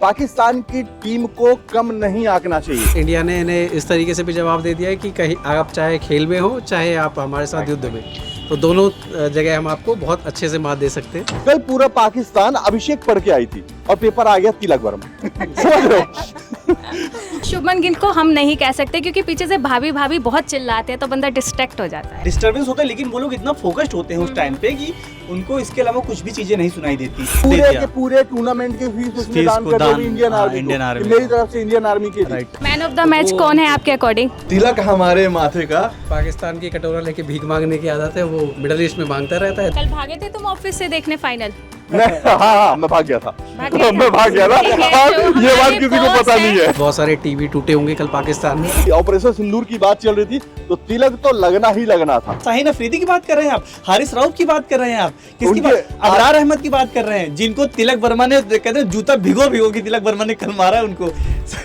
पाकिस्तान की टीम को कम नहीं आंकना चाहिए। इंडिया ने इन्हें इस तरीके से भी जवाब दे दिया है कि कहीं आप चाहे खेल में हो चाहे आप हमारे साथ युद्ध में, तो दोनों जगह हम आपको बहुत अच्छे से मात दे सकते हैं। कल पूरा पाकिस्तान अभिषेक पढ़ के आई थी और पेपर आ गया तिलक वर्मा। समझ रहे हो? शुभमन गिल को हम नहीं कह सकते क्योंकि पीछे से भाभी भाभी बहुत चिल्लाते हैं तो बंदा डिस्ट्रैक्ट हो जाता है। डिस्टर्बेंस होता है, लेकिन वो लोग इतना फोकस्ड होते हैं उस टाइम पे कि उनको इसके अलावा कुछ भी चीजें नहीं सुनाई देती। पूरे के पूरे टूर्नामेंट के फीस उसमें दान कर दोगे इंडियन आर्मी। मेरी तरफ से इंडियन आर्मी के लिए। मैन ऑफ द मैच कौन है आपके अकॉर्डिंग? तिलक हमारे माथे का। पाकिस्तान की कटोरा लेके भीख मांगने की आदत है, वो मिडिल ईस्ट में मांगता रहता है। कल भागे थे तुम ऑफिस से देखने फाइनल? हाँ, मैं भाग गया था। मैं भाग गया था। ये बात किसी को पता नहीं है। बहुत सारे टीवी टूटे होंगे कल पाकिस्तान में। ऑपरेशन सिंदूर की बात चल रही थी तो तिलक तो लगना ही लगना था। शाहीन अफरीदी की बात कर रहे हैं आप, हारिस राउफ की बात कर रहे हैं आप, किसकी उनके- बात? अबरार अहमद की बात कर रहे हैं, जिनको तिलक वर्मा ने कहते हैं जूता भिगो भिगो के तिलक वर्मा ने कल मारा उनको।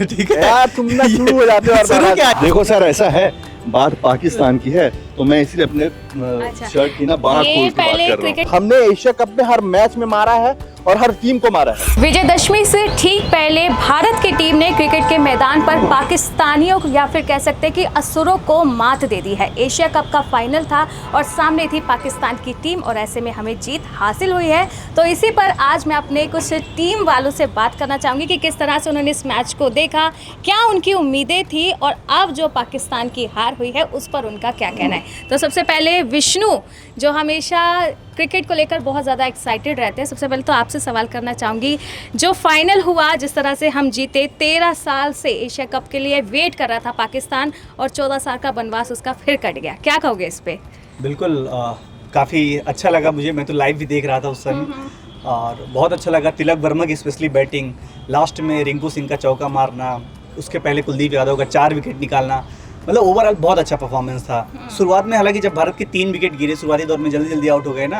ठीक है यार, तुम ना शुरू हो जाते हो। शुरू क्या? देखो सर, ऐसा है, बात पाकिस्तान की है तो मैं इसलिए अपने अच्छा। शर्ट की ना बाहर ये खोल के बात पहले कर रहा हूँ। क्रिकेट- हमने एशिया कप में हर मैच में मारा है और हर टीम को मारा है। विजयदशमी से ठीक पहले भारत की टीम ने क्रिकेट के मैदान पर पाकिस्तानियों को या फिर कह सकते हैं कि असुरों को मात दे दी है। एशिया कप का फाइनल था और सामने थी पाकिस्तान की टीम और ऐसे में हमें जीत हासिल हुई है। तो इसी पर आज मैं अपने कुछ टीम वालों से बात करना चाहूँगी कि किस तरह से उन्होंने इस मैच को देखा, क्या उनकी उम्मीदें थी और अब जो पाकिस्तान की हार हुई है उस पर उनका क्या कहना है। तो सबसे पहले विष्णु, जो हमेशा क्रिकेट को लेकर बहुत ज़्यादा एक्साइटेड रहते हैं, सबसे पहले तो आपसे सवाल करना चाहूँगी, जो फाइनल हुआ, जिस तरह से हम जीते, 13 साल से एशिया कप के लिए वेट कर रहा था पाकिस्तान और 14 साल का वनवास उसका फिर कट गया, क्या कहोगे इस पे? बिल्कुल काफ़ी अच्छा लगा मुझे, मैं तो लाइव भी देख रहा था उस समय और बहुत अच्छा लगा। तिलक वर्मा की स्पेशली बैटिंग, लास्ट में रिंकू सिंह का चौका मारना, उसके पहले कुलदीप यादव का 4 विकेट निकालना, मतलब ओवरऑल बहुत अच्छा परफॉर्मेंस था। शुरुआत में हालांकि जब भारत के 3 विकेट गिरे शुरुआती दौर में, जल्दी जल्दी आउट हो गए ना।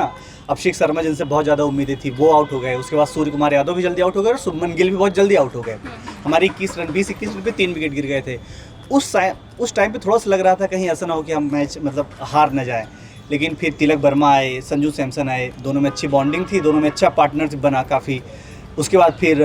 अभिषेक शर्मा जिनसे बहुत ज़्यादा उम्मीदें थी वो आउट हो गए, उसके बाद सूर्य कुमार यादव भी जल्दी आउट हो गए और शुभमन गिल भी बहुत जल्दी आउट हो गए। हमारे 20 रन पे 3 विकेट गिर गए थे। उस टाइम पे थोड़ा सा लग रहा था कहीं ऐसा ना हो कि हम मैच मतलब हार न जाए, लेकिन फिर तिलक वर्मा आए, संजू सैमसन आए, दोनों में अच्छी बॉन्डिंग थी, दोनों में अच्छा पार्टनरशिप बना काफ़ी। उसके बाद फिर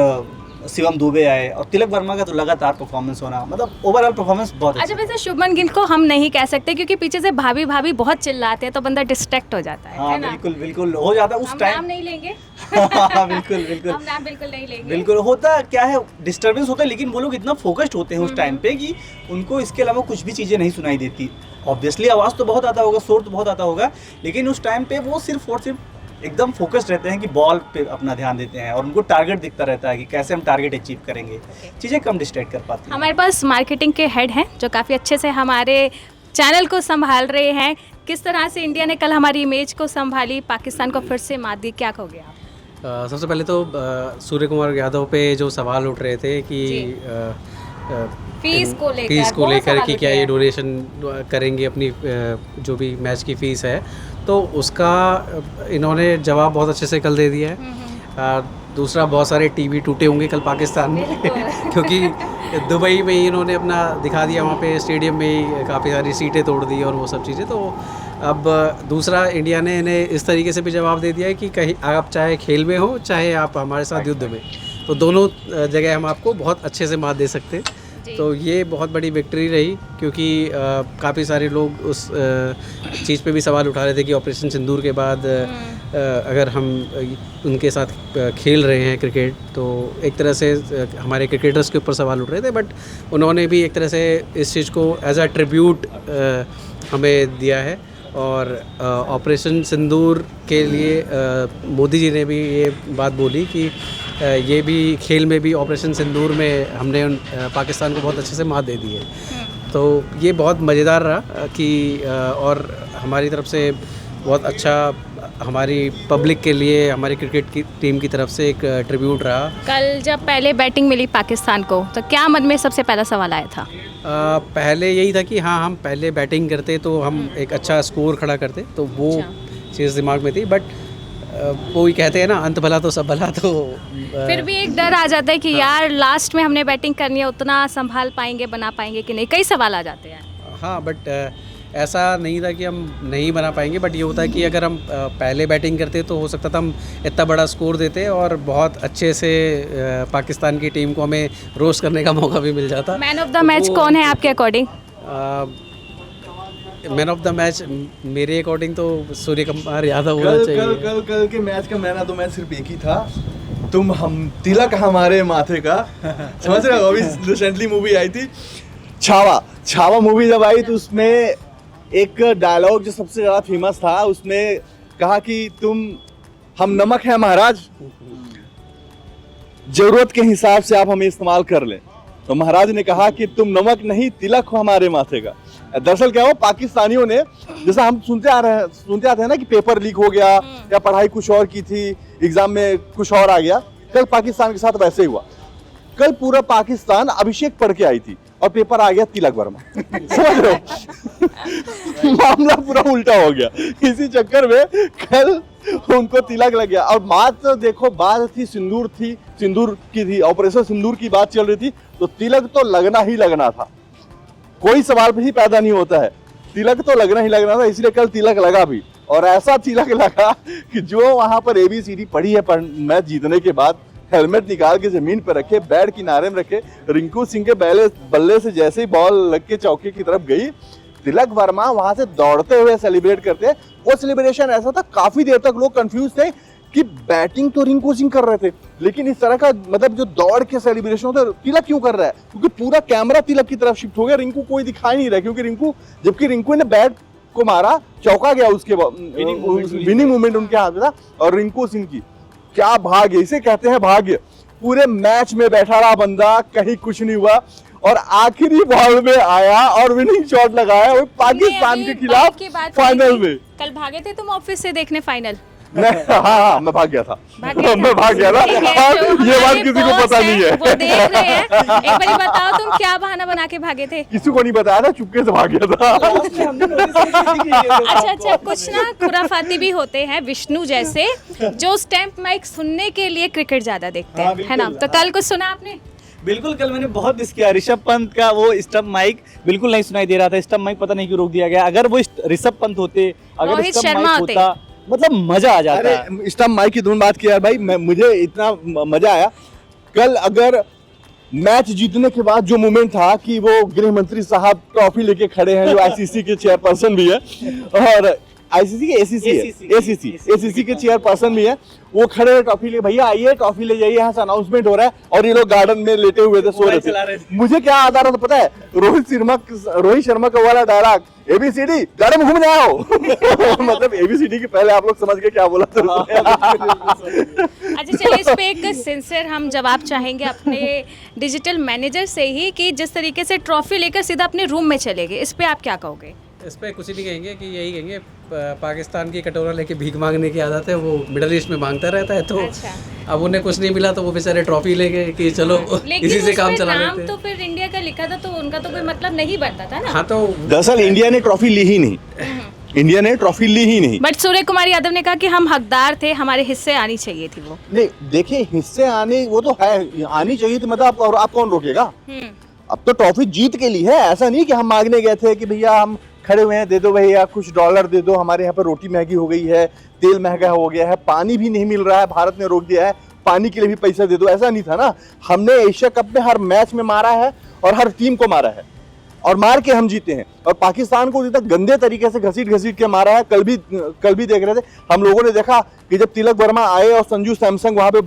शिवम दुबे आए और तिलक वर्मा का तो लगातार परफॉर्मेंस होना, मतलब ओवरऑल परफॉर्मेंस बहुत अच्छा, वैसे शुभमन गिल को हम नहीं कह सकते क्योंकि पीछे से भाभी भाभी बहुत चिल्लाते हैं तो बंदा डिस्ट्रैक्ट हो जाता है। हाँ है ना? बिल्कुल बिल्कुल हो जाता है उस हम टाइम। नाम नहीं लेंगे। हाँ बिल्कुल बिल्कुल हम नाम बिल्कुल नहीं लेंगे। बिल्कुल होता क्या है, डिस्टर्बेंस होता है, लेकिन वो लोग इतना फोकस्ड होते हैं उस टाइम पे कि उनको इसके अलावा कुछ भी चीज़ें नहीं सुनाई देती। ऑब्वियसली आवाज़ तो बहुत आता होगा, शोर तो बहुत आता होगा, लेकिन उस टाइम पे वो सिर्फ और सिर्फ एकदम फोकस्ड रहते हैं कि बॉल पे अपना ध्यान देते हैं और उनको टारगेट दिखता रहता है कि कैसे हम टारगेट अचीव करेंगे। चीज़ें कम डिस्ट्रैक्ट कर पाती हैं। हमारे पास मार्केटिंग के हेड हैं जो काफ़ी अच्छे से हमारे चैनल को संभाल रहे हैं। किस तरह से इंडिया ने कल हमारी इमेज को संभाली, पाकिस्तान को फिर से मात दी, क्या कहोगे आप? सबसे पहले तो सूर्य कुमार यादव पे जो सवाल उठ रहे थे कि फीस को लेकर बहुत कि क्या सवाल ये उठे डोनेशन करेंगे अपनी जो भी मैच की फ़ीस है, तो उसका इन्होंने जवाब बहुत अच्छे से कल दे दिया है। दूसरा, बहुत सारे टीवी टूटे होंगे कल पाकिस्तान में क्योंकि दुबई में ही इन्होंने अपना दिखा दिया, वहाँ पे स्टेडियम में ही काफ़ी सारी सीटें तोड़ दी और वो सब चीज़ें। तो अब दूसरा, इंडिया ने इन्हें इस तरीके से भी जवाब दे दिया है कि कहीं आप चाहे खेल में हो चाहे आप हमारे साथ युद्ध में, तो दोनों जगह हम आपको बहुत अच्छे से मात दे सकते हैं। तो ये बहुत बड़ी विक्ट्री रही क्योंकि काफ़ी सारे लोग उस चीज़ पे भी सवाल उठा रहे थे कि ऑपरेशन सिंदूर के बाद अगर हम उनके साथ खेल रहे हैं क्रिकेट, तो एक तरह से हमारे क्रिकेटर्स के ऊपर सवाल उठ रहे थे, बट उन्होंने भी एक तरह से इस चीज़ को एज अ ट्रिब्यूट हमें दिया है। और ऑपरेशन सिंदूर के लिए मोदी जी ने भी ये बात बोली कि ये भी खेल में भी ऑपरेशन सिंदूर में हमने पाकिस्तान को बहुत अच्छे से मात दे दी है। तो ये बहुत मज़ेदार रहा कि और हमारी तरफ से बहुत अच्छा, हमारी पब्लिक के लिए, हमारी क्रिकेट की टीम की तरफ से एक ट्रिब्यूट रहा। कल जब पहले बैटिंग मिली पाकिस्तान को तो क्या मन में सबसे पहला सवाल आया था? पहले यही था कि हाँ, हम पहले बैटिंग करते तो हम एक अच्छा स्कोर खड़ा करते, तो वो चीज़ दिमाग में थी। बट वो ही कहते हैं ना, अंत भला तो सब भला, तो फिर भी एक डर आ जाता है कि यार लास्ट में हमने बैटिंग करनी है, उतना संभाल पाएंगे, बना पाएंगे कि नहीं, कई सवाल आ जाते हैं। हाँ, बट ऐसा नहीं था कि हम नहीं बना पाएंगे, बट ये होता है कि अगर हम पहले बैटिंग करते तो हो सकता था हम इतना बड़ा स्कोर देते और बहुत अच्छे से पाकिस्तान की टीम को हमें रोस्ट करने का मौका भी मिल जाता। मैन ऑफ द मैच कौन है आपके according? Man of the match मेरे अकॉर्डिंग तो सूर्य कुमार यादव होना चाहिए। कल के मैच का मैन ऑफ द मैच सिर्फ एक ही था, तुम हम तिलक हमारे माथे का। समझ रहे हो? अभी रिसेंटली मूवी आई थी छावा मूवी जब आई तो उसमें एक डायलॉग जो सबसे ज्यादा फेमस था, उसमें कहा कि हम नमक हैं महाराज, जरूरत के हिसाब से आप हमें इस्तेमाल कर लें। तो महाराज ने कहा कि तुम नमक नहीं तिलक हो हमारे माथे का। दरअसल क्या हो, पाकिस्तानियों ने, जैसा हम सुनते आते हैं ना कि पेपर लीक हो गया या पढ़ाई कुछ और की थी, एग्जाम में कुछ और आ गया, कल पाकिस्तान के साथ वैसे ही हुआ। कल पूरा पाकिस्तान अभिषेक पढ़ के आई थी और पेपर आ गया तिलक वर्मा। समझ रहे हो? मामला पूरा उल्टा हो गया। इसी चक्कर में कल उनको तिलक लग गया। और बात तो देखो, बात थी सिंदूर की थी, ऑपरेशन सिंदूर की बात चल रही थी, तो तिलक तो लगना ही लगना था, कोई सवाल भी पैदा नहीं होता है, तिलक तो लगना ही लगना था। इसलिए कल तिलक लगा भी, और ऐसा तिलक लगा कि जो वहां पर ABCD पढ़ी है मैच जीतने के बाद, हेलमेट निकाल के जमीन पर रखे, बैट किनारे में रखे, रिंकू सिंह के बल्ले से जैसे ही बॉल लग के चौके की तरफ गई, तिलक वर्मा वहां से दौड़ते हुए सेलिब्रेट करते। वो सेलिब्रेशन ऐसा था, काफी देर तक लोग कंफ्यूज थे कि बैटिंग तो रिंकू सिंह कर रहे थे, लेकिन इस तरह का मतलब जो दौड़ के सेलिब्रेशन होता है, तिलक क्यों कर रहा है? क्योंकि पूरा कैमरा तिलक की तरफ शिफ्ट हो गया, रिंकू कोई दिखाई नहीं रहा, क्योंकि जबकि रिंकू ने बैट को मारा, चौका गया, उसके विनिंग मूवमेंट उनके हाथ में था। और रिंकू सिंह की क्या भाग्य, इसे कहते हैं भाग्य, पूरे मैच में बैठा रहा बंदा, कहीं कुछ नहीं हुआ, और आखिरी बॉल में आया और विनिंग शॉट लगाया वो पाकिस्तान के खिलाफ फाइनल में। कल भागे थे तुम ऑफिस से देखने फाइनल? हाँ, मैं भाग गया था। मैं भाग गया था, ये बात किसी को पता नहीं है। वो देख रहे हैं। एक बार बताओ, तुम क्या बहाना बना के भागे थे? किसी को नहीं बताया था, चुपके से भाग गया था। अच्छा, कुछ ना खुराफाती भी होते हैं विष्णु जैसे, जो स्टैम्प माइक सुनने के लिए क्रिकेट ज्यादा देखते हैं, है ना? तो कल कुछ सुना आपने? बिल्कुल, कल मैंने बहुत मिस किया। ऋषभ पंत का वो स्टंप माइक बिल्कुल नहीं सुनाई दे रहा था। स्टंप माइक पता नहीं क्यों रोक दिया गया। अगर वो ऋषभ पंत होते, अगर स्टंप माइक होता, मतलब मजा आ जाता। अरे स्टंप माइक की धुन बात की यार भाई, मुझे इतना मजा आया कल। अगर मैच जीतने के बाद जो मोमेंट था कि वो गृह मंत्री साहब ट्रॉफी लेके खड़े हैं, जो ICC के चेयरपर्सन भी है, और ICC के ACC के चेयरपर्सन भी है, वो खड़े हुए ट्रॉफी ले, भैया आइए ट्रॉफी ले जाइए, यहाँ से अनाउंसमेंट हो रहा है, और ये लोग गार्डन में लेटे हुए थे, सो रहे थे। मुझे क्या याद आ रहा था पता है? रोहित शर्मा का वाला डायलॉग, ABCD गाड़ी में घूम जाओ। मतलब ABCD के पहले आप लोग समझ गए क्या बोला था। अच्छा, चलिए इस पे एक सिंसियर हम जवाब चाहेंगे अपने डिजिटल मैनेजर से ही, कि जिस तरीके से ट्रॉफी लेकर सीधा अपने रूम में चले गए, इस पे आप क्या कहोगे? इस पर कुछ नहीं कहेंगे, कि यही कहेंगे पाकिस्तान की कटोरा लेके भीख मांगने की आदत है, वो मिडिल ईस्ट में मांगता रहता है, तो अच्छा। अब उन्हें कुछ नहीं मिला तो वो बेचारे ट्रॉफी ले गए कि चलो इसी से काम चला लेते हैं। तो फिर इंडिया का लिखा था, तो उनका तो कोई मतलब नहीं बनता था ना। हाँ, तो दरअसल इंडिया ने ट्रॉफी ली ही नहीं, इंडिया ने ट्रॉफी ली ही नहीं। बट सूर्य कुमार यादव ने कहा कि हम हकदार थे, हमारे हिस्से आनी चाहिए थी। वो नहीं, देखिए हिस्से आने, वो तो है, आनी चाहिए थी, मतलब आप कौन रोकेगा? अब तो ट्रॉफी जीत के लिए है, ऐसा नहीं कि हम मांगने गए थे कि भैया हम खड़े हुए हैं, दे दो भैया कुछ $, दे दो, हमारे यहाँ पर रोटी महंगी हो गई है, तेल महंगा हो गया है, पानी भी नहीं मिल रहा है, भारत ने रोक दिया है, पानी के लिए भी पैसा दे दो, ऐसा नहीं था ना। हमने एशिया कप में हर मैच में मारा है और हर टीम को मारा है, और मार के हम जीते हैं, और पाकिस्तान को इतना गंदे तरीके से घसीट के मारा है। कल भी देख रहे थे हम लोगों ने, देखा कि जब तिलक वर्मा आए और संजू सैमसंग वहां पे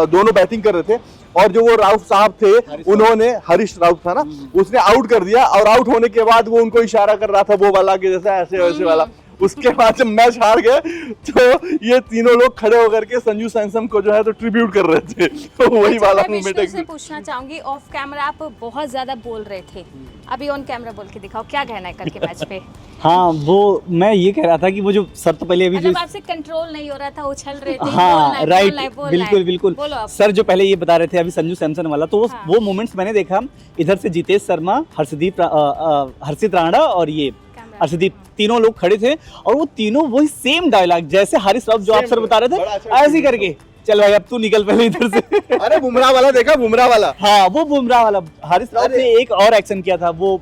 दोनों बैटिंग कर रहे थे, और जो वो राउत साहब थे, उन्होंने, हरीश राउत था ना, उसने आउट कर दिया, और आउट होने के बाद वो उनको इशारा कर रहा था वो वाला कि जैसा ऐसे वैसे वाला। उसके बाद जब मैच हार गए तो ये तीनों लोग खड़े होकर के संजू सैमसंग को जो है तो ट्रिब्यूट कर रहे थे। तो वही वाला मूवमेंट है। पूछना चाहूंगी, ऑफ कैमरा आप बहुत ज्यादा बोल रहे थे, अभी ऑन कैमरा बोल के दिखाओ, क्या कहना है कल के मैच पे? हाँ, वो मैं ये कह रहा था कि वो जो सर, तो पहले अभी जो आपसे कंट्रोल नहीं हो रहा था, उछल रहे थे। हाँ, राइट, बिल्कुल। सर जो पहले ये बता रहे थे अभी संजू सैमसन वाला, तो वो मोमेंट्स मैंने देखा। इधर से जितेश शर्मा, हर्षित राणा और ये अर्शदीप, तीनों लोग खड़े थे, और वो तीनों वही सेम डायलॉग जैसे हारिस राउत जो आप सर बता रहे थे, ऐसे ही करके, चल भाई अब तू निकल पहले इधर से। अरे बुमराह वाला देखा, बुमराह वाला, हाँ वो बुमराह वाला। हारिस राउत ने एक और एक्शन किया था, वो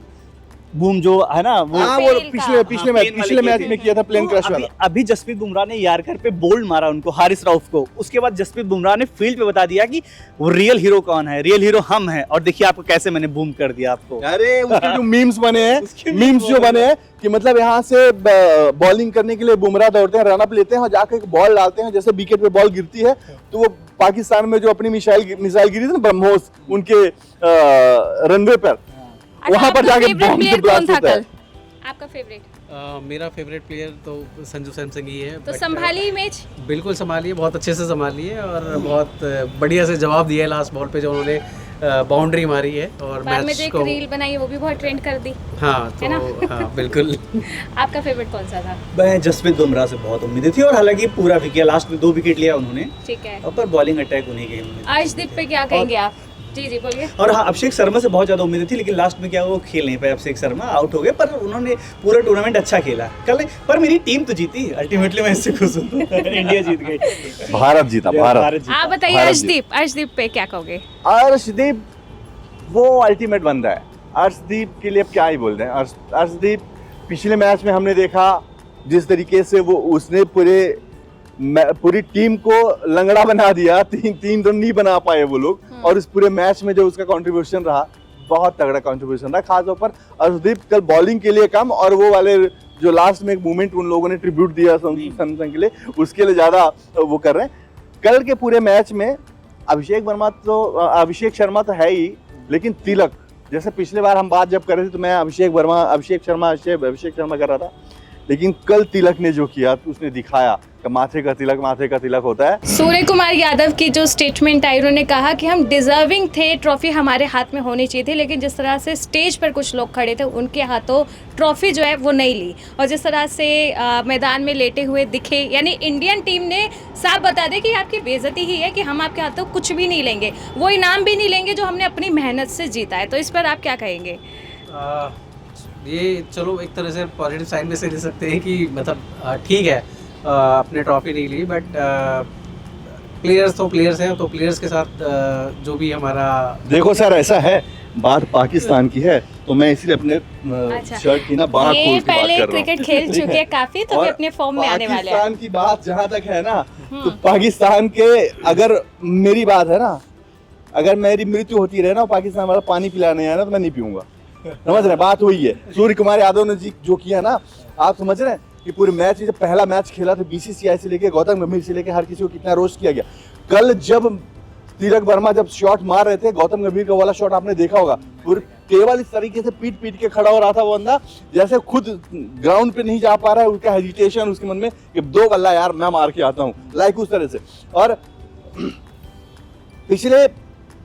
बूम जो है ना वो हाँ वो Fail का। पिछले plane मैच वाले में किया था प्लेन तो क्रैश वाला। अभी जसप्रीत बुमराह ने यार्कर पे बोल्ड मारा उनको, हारिस रऊफ को। उसके बाद जसप्रीत बुमराह ने फील्ड पे बता दिया कि वो रियल हीरो कौन है, रियल हीरो हम हैं। और देखिए आपको कैसे मैंने बूम कर दिया आपको। अरे उसके जो मीम्स बने उसके हैं, memes मीम्स जो बने हैं कि मतलब यहाँ से बॉलिंग करने के लिए बुमराह दौड़ते हैं, रनअप लेते हैं और जाकर एक बॉल डालते हैं, जैसे विकेट पे बॉल गिरती है तो वो पाकिस्तान में जो अपनी मिसाइल गिरी थी ना ब्रह्मोस उनके रनवे पर, वहां पर जाके बॉम्ब से ब्लास्ट होता है। आपका फेवरेट? मेरा फेवरेट प्लेयर तो संजू सैमसंग ही है। तो but, संभाली इमेज? बिल्कुल संभालिए, बहुत अच्छे से संभालिए और बहुत बढ़िया से जवाब दिया है लास्ट बॉल पे जो उन्होंने बाउंड्री मारी है। और बाद में मैच जो एक को रील बनाई है वो भी बहुत ट्रेंड कर दी। हाँ है ना? तो हाँ बिल्कुल। आपका फेवरेट कौन सा था? मैं जसप्रीत बुमराह से बहुत उम्मीदें थी और हालांकि पूरा भी किया, लास्ट में 2 विकेट लिया उन्होंने, ठीक है। और पर बॉलिंग अटैक उन्हीं के उन्होंने। अर्शदीप पे क्या कहेंगे आप? जी जी बोलिए। और हाँ, अभिषेक शर्मा से बहुत ज्यादा उम्मीदें थी, लेकिन लास्ट में क्या वो खेल नहीं पाए, अभिषेक शर्मा आउट हो गए। पर उन्होंने पूरा टूर्नामेंट अच्छा खेला कल। पर मेरी टीम तो जीती, अल्टीमेटली मैं इससे खुश हूँ। इंडिया जीत गई, भारत जीता, भारत। जीता। आप बताइए भारत अर्शदीप पे क्या कहोगे? अर्शदीप वो अल्टीमेट बंदा है। अर्शदीप के लिए अब क्या ही बोल रहे हैं। अर्शदीप पिछले मैच में हमने देखा जिस तरीके से वो उसने पूरी टीम को लंगड़ा बना दिया, तीन रन नहीं बना पाए वो लोग। और इस पूरे मैच में जो उसका कंट्रीब्यूशन रहा, बहुत तगड़ा कंट्रीब्यूशन रहा। खासतौर पर अर्शदीप कल बॉलिंग के लिए कम, और वो वाले जो लास्ट में एक मूवमेंट उन लोगों ने ट्रिब्यूट दिया संजू सैमसंग के लिए, उसके लिए ज्यादा वो कर रहे हैं। कल के पूरे मैच में अभिषेक शर्मा तो है ही, लेकिन तिलक, जैसे पिछले बार हम बात जब कर रहे थे तो मैं अभिषेक शर्मा कर रहा था, लेकिन कल तिलक ने जो किया तो उसने दिखाया कि माथे का तिलक होता है। सूर्य कुमार यादव की जो स्टेटमेंट आई, उन्होंने कहा कि हम डिजर्विंग थे, ट्रॉफी हमारे हाथ में होनी चाहिए थी, लेकिन जिस तरह से स्टेज पर कुछ लोग खड़े थे उनके हाथों ट्रॉफी जो है वो नहीं ली। और जिस तरह से मैदान में लेटे हुए दिखे, यानी इंडियन टीम ने साफ बता दिया कि आपकी बेइज्जती ही है कि हम आपके हाथों कुछ भी नहीं लेंगे, वो इनाम भी नहीं लेंगे जो हमने अपनी मेहनत से जीता है। तो इस पर आप क्या कहेंगे? ये चलो एक तरह से पॉजिटिव साइन में से ले सकते हैं कि मतलब ठीक है अपने ट्रॉफी नहीं ली, बट प्लेयर्स तो प्लेयर्स हैं, तो प्लेयर्स के साथ जो भी हमारा देखो सर, ऐसा है, बात पाकिस्तान की है तो मैं इसलिए अपने अच्छा। शर्ट की ना बात खोल ये के बात पहले कर रहा हूँ। क्रिकेट खेल चुके हैं काफी, तो और ये अपने फॉर्म में आने वाले हैं। पाकिस्तान की बात जहाँ तक है ना, तो पाकिस्तान के, अगर मेरी बात है ना, अगर मेरी मृत्यु होती रहे ना, पाकिस्तान वाला पानी पिलाने आया ना, तो मैं नहीं पीऊंगा। समझ रहे हैं? बात वही है। सूर्य कुमार यादव ने जो किया ना, आप समझ रहे हैं कि पूरे मैच, जब पहला मैच खेला था बीसीसीआई से लेके गौतम गंभीर से लेके हर किसी को कितना रोस्ट किया गया। कल जब तिलक वर्मा जब शॉट मार रहे थे, गौतम गंभीर का वाला शॉट आपने देखा होगा, पूरे केवल इस तरीके से पीट के खड़ा हो रहा था वो बंदा, जैसे खुद ग्राउंड पे नहीं जा पा रहा है, उसका हेजिटेशन उसके मन में कि 2 गल्ला यार मैं मार के आता हूँ, लाइक उस तरह से। और पिछले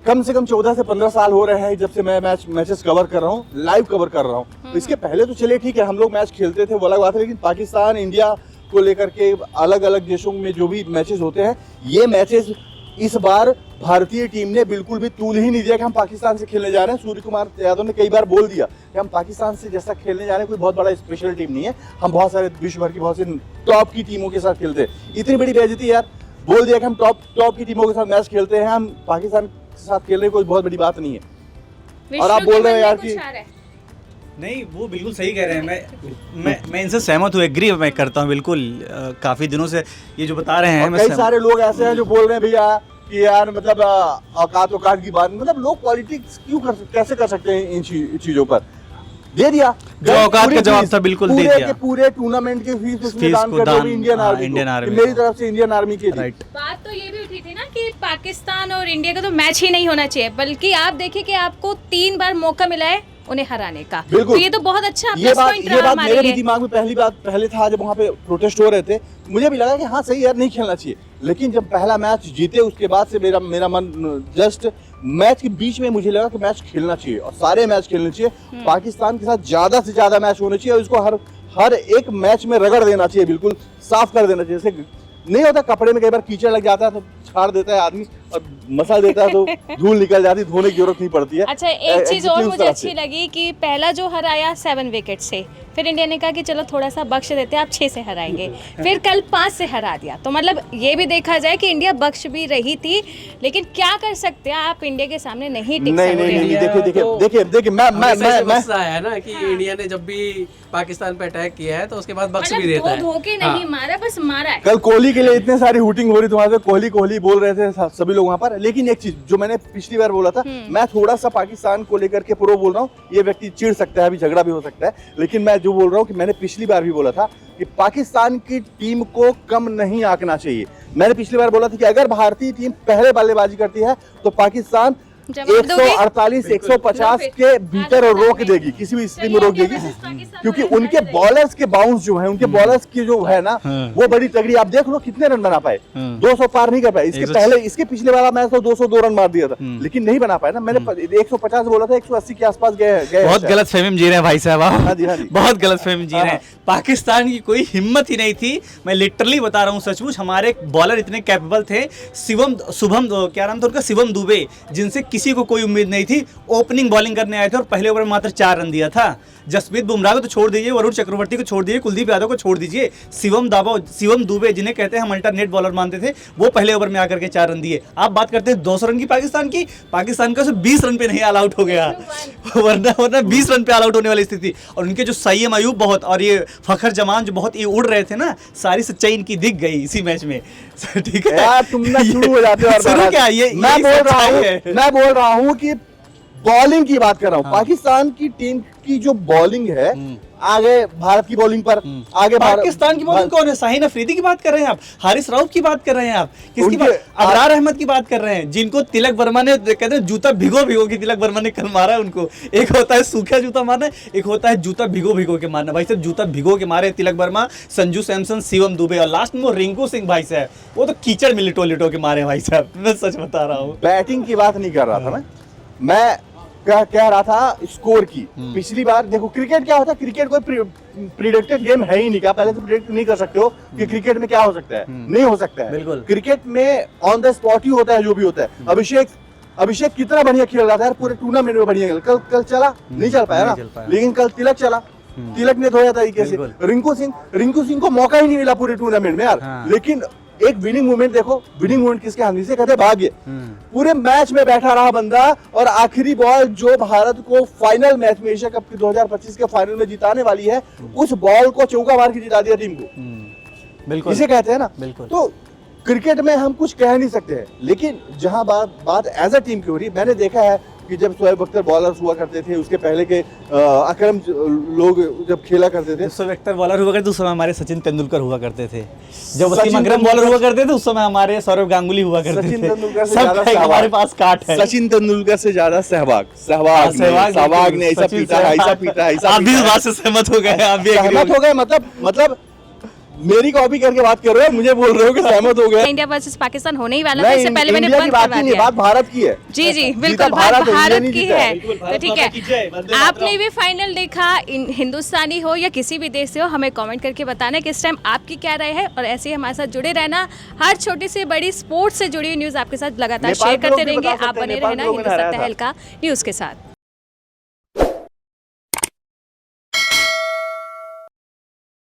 कम से कम 14 से 15 साल हो रहे हैं जब से मैं मैचेस कवर कर रहा हूँ, लाइव कवर कर रहा हूँ। तो इसके पहले तो चलिए ठीक है, हम लोग मैच खेलते थे, वो अलग बात है, लेकिन पाकिस्तान इंडिया को लेकर के अलग अलग देशों में जो भी मैचेस होते हैं, ये मैचेस इस बार भारतीय टीम ने बिल्कुल भी तूल ही नहीं दिया कि हम पाकिस्तान से खेलने जा रहे हैं। सूर्य कुमार यादव ने कई बार बोल दिया कि हम पाकिस्तान से जैसा खेलने जा रहे हैं, कोई बहुत बड़ा स्पेशल टीम नहीं है, हम बहुत सारे विश्व भर की बहुत सी टॉप की टीमों के साथ खेलते हैं। इतनी बड़ी बेइज्जती यार, बोल दिया कि हम टॉप की टीमों के साथ मैच खेलते हैं, हम पाकिस्तान के साथ खेल रहे हैं, कोई बहुत बड़ी बात नहीं है। और आप बोल रहे हैं यार कि नहीं, वो बिल्कुल सही कह रहे हैं। मैं इनसे सहमत हूँ, एग्री मैं करता हूँ बिल्कुल। काफ़ी दिनों से ये जो बता रहे हैं, कई सारे लोग ऐसे हैं जो बोल रहे हैं भैया कि यार मतलब औकात की बात, मतलब लोग पॉलिटिक्स कैसे कर सकते हैं इन चीजों पर। दे दिया जो औकात का जवाब था, बिल्कुल दे दिया। पूरे टूर्नामेंट के फीस उसमें दान कर दो इंडियन आर्मी, मेरी तरफ से इंडियन आर्मी के लिए। बात तो ये भी उठी थी ना कि पाकिस्तान और इंडिया का तो मैच ही नहीं होना चाहिए, बल्कि आप देखिए कि आपको 3 बार मौका मिला है उन्हें हराने का। बिल्कुल, तो ये तो बहुत अच्छा ये बात मेरे भी दिमाग में पहले था जब वहाँ पे प्रोटेस्ट हो रहे थे, मुझे भी लगा कि हाँ सही यार, नहीं खेलना चाहिए। लेकिन जब पहला मैच जीते उसके बाद से मेरा मन जस्ट मैच के बीच में मुझे लगा कि मैच खेलना चाहिए और सारे मैच खेलने चाहिए। पाकिस्तान के साथ ज्यादा से ज्यादा मैच होने चाहिए और इसको हर एक मैच में रगड़ देना चाहिए, बिल्कुल साफ कर देना चाहिए। जैसे नहीं होता, कपड़े में कई बार कीचड़ लग जाता है तो छाड़ देता है आदमी और मसल देता है तो धूल निकल जाती है, धोने की जरूरत नहीं पड़ती है। अच्छा, एक चीज और Exactly उस मुझे तरह अच्छी से। लगी कि पहला जो हराया 7 विकेट से, फिर इंडिया ने कहा कि चलो थोड़ा सा बख्श देते हैं, आप 6 से हराएंगे, फिर कल 5 से हरा दिया। तो मतलब ये भी देखा जाए कि इंडिया बख्श भी रही थी, लेकिन क्या कर सकते हैं, आप इंडिया के सामने नहीं टिक नहीं सकते। नहीं नहीं, इंडिया देखिए देखिए तो देखिए देखिए मैं हमेशा से मैं गुस्सा है ना कि इंडिया ने जब भी पाकिस्तान पे अटैक किया है तो उसके बाद बख्श भी मतलब देता दो है। धोखे नहीं मारा, बस मारा है। कल कोहली के लिए इतने सारी हूटिंग हो रही थी वहां पे, कोहली कोहली बोल रहे थे सभी लोग वहां पर। लेकिन एक चीज जो मैंने पिछली बार बोला था, मैं थोड़ा सा पाकिस्तान को लेकर के प्रो बोल रहा हूँ, ये व्यक्ति चिढ़ सकता है, अभी झगड़ा भी हो सकता है, लेकिन मैं जो बोल रहा हूँ कि मैंने पिछली बार भी बोला था कि पाकिस्तान की टीम को कम नहीं आंकना चाहिए। मैंने पिछली बार बोला था कि अगर भारतीय टीम पहले बल्लेबाजी करती है तो पाकिस्तान जवाब दोगे? 148 150 के भीतर रोक देगी, किसी भी स्थिति में रोक देगी, क्योंकि उनके बॉलर्स के बाउंस जो है, उनके बॉलर्स की जो है ना, वो बड़ी तगड़ी। आप देख लो कितने रन बना पाए, 200 पार नहीं कर पाए। इसके पहले, इसके पिछले वाला मैच तो 202 रन मार दिया था, लेकिन नहीं बना पाए ना। मैंने 150 बोला था, 180 के आसपास गए। बहुत गलत फहमी में जी रहे हैं भाई साहब हाँ आप। जी, हाँ जी। बहुत गलत फहमी में जी रहे हैं। पाकिस्तान की कोई हिम्मत ही नहीं थी, मैं लिटरली बता रहा हूँ, सचमुच हमारे बॉलर इतने कैपेबल थे। शुभम क्या नाम था उनका, शिवम दुबे, जिनसे किसी को कोई उम्मीद नहीं थी, ओपनिंग बॉलिंग करने आए थे और पहले ओवर में मात्र 4 रन दिया था। जसप्रीत बुमराह को तो छोड़ दीजिए, वरुण चक्रवर्ती को छोड़ दीजिए, कुलदीप यादव को छोड़ दीजिए, शिवम दुबे जिन्हें कहते हैं हम अल्टरनेट बॉलर मानते थे, वो पहले ओवर में आकर के 4 रन दिए। आप बात करते हैं 200 रन की पाकिस्तान का सिर्फ 20 रन पे नहीं ऑल आउट हो गया, वरना 20 रन पे ऑल आउट होने वाली स्थिति। और उनके जो सईम अयूब बहुत और ये फखर जमान जो बहुत ये उड़ रहे थे ना, सारी सच्चाई इनकी दिख गई इसी मैच में। ठीक है यार तुम ना शुरू हो जाते हो और शुरू क्या, ये मैं बोल रहा हूँ कि बॉलिंग की बात कर रहा हूँ। पाकिस्तान की टीम की जो बॉलिंग है, आगे भारत की बॉलिंग पर आगे पाकिस्तान की बॉलिंग कौन है? शाहीन अफरीदी की बात कर रहे हैं आप, हारिस राउफ की बात कर रहे हैं आप, किसकी उनके- बात? अबरार अहमद की बात कर रहे हैं, जिनको तिलक वर्मा ने कहते हैं जूता भिगो के तिलक वर्मा ने कल मारा है उनको। एक होता है सूखा जूता मारना, एक होता है जूता भिगो के मारना। भाई साहब जूता भिगो के मारे तिलक वर्मा, संजू सैमसन, शिवम दुबे और लास्ट में वो रिंकू सिंह भाई साहब, वो तो कीचड़ में लिटो के मारे भाई साहब। मैं सच बता रहा हूँ। बैटिंग की बात नहीं कर रहा था मैं कह रहा था स्कोर की। पिछली बार देखो क्रिकेट क्या होता है, क्रिकेट कोई प्रिडिक्टेड गेम है ही नहीं, क्या पहले से प्रिडिक्ट नहीं कर सकते हो कि क्रिकेट में क्या हो सकता है, नहीं हो सकता है। बिल्कुल। क्रिकेट में ऑन द स्पॉट ही होता है जो भी होता है। अभिषेक कितना बढ़िया खेल रहा था यार, पूरे टूर्नामेंट में बढ़िया खेल। कल चला नहीं चल पाया ना, लेकिन कल तिलक चला, तिलक ने धोया तरीके से। रिंकू सिंह को मौका ही नहीं मिला पूरे टूर्नामेंट में यार, लेकिन एक विनिंग मूवमेंट देखो, विनिंग मूवमेंट किसके हाथ में, से कहते हैं भाग्य। पूरे मैच में बैठा रहा बंदा, और आखिरी बॉल जो भारत को फाइनल मैच में, एशिया कप के 2025 के फाइनल में जिताने वाली है, उस बॉल को चौका मार के जिता दिया टीम को। बिल्कुल, इसे कहते हैं ना। बिल्कुल। तो क्रिकेट में हम कुछ कह नहीं सकते हैं, लेकिन जहां बात एज अ टीम की हो रही है, मैंने देखा है कि जब शोएब अख्तर बॉलर्स हुआ करते थे, उसके पहले के अकरम लोग जब खेला करते थे, शोएब अख्तर बॉलर हुआ करते थे, उस समय हमारे सचिन तेंदुलकर हुआ करते थे। जब वसीम अकरम बॉलर हुआ करते थे, उस समय हमारे सौरव गांगुली हुआ करते थे। सचिन तेंदुलकर से सब ज्यादा का हमारे पास काट है। सचिन तेंदुलकर से ज्यादा सहवाग ने ऐसा पीटा, आप भी इस बात से सहमत हो गए? आप भी agree सहमत हो गए? मतलब मेरी कॉपी करके बात कर रहे हो, मुझे बोल रहे हो कि सहमत हो गए? इंडिया वर्सेस पाकिस्तान होने ही वाला था, नहीं, इससे पहले मैंने इंडिया की बंद बात करवा ही नहीं, दिया। बात भारत की है। जी जीता बिल्कुल, बात भारत है, इंडिया भारत नहीं की जीता है। है। तो ठीक है, आपने भी फाइनल देखा, हिंदुस्तानी हो या किसी भी देश से हो, हमें कमेंट करके बताना कि इस टाइम आपकी क्या राय है, और ऐसे ही हमारे साथ जुड़े रहना। हर छोटी से बड़ी स्पोर्ट्स से जुड़ी हुई न्यूज़ आपके साथ लगातार नेपाल शेयर के लोग करते भी रहेंगे। बता आप सकते हैं, बने नेपाल रहना के लोग ने हिंदुस्तान हराया था। तहलका न्यूज़ के साथ।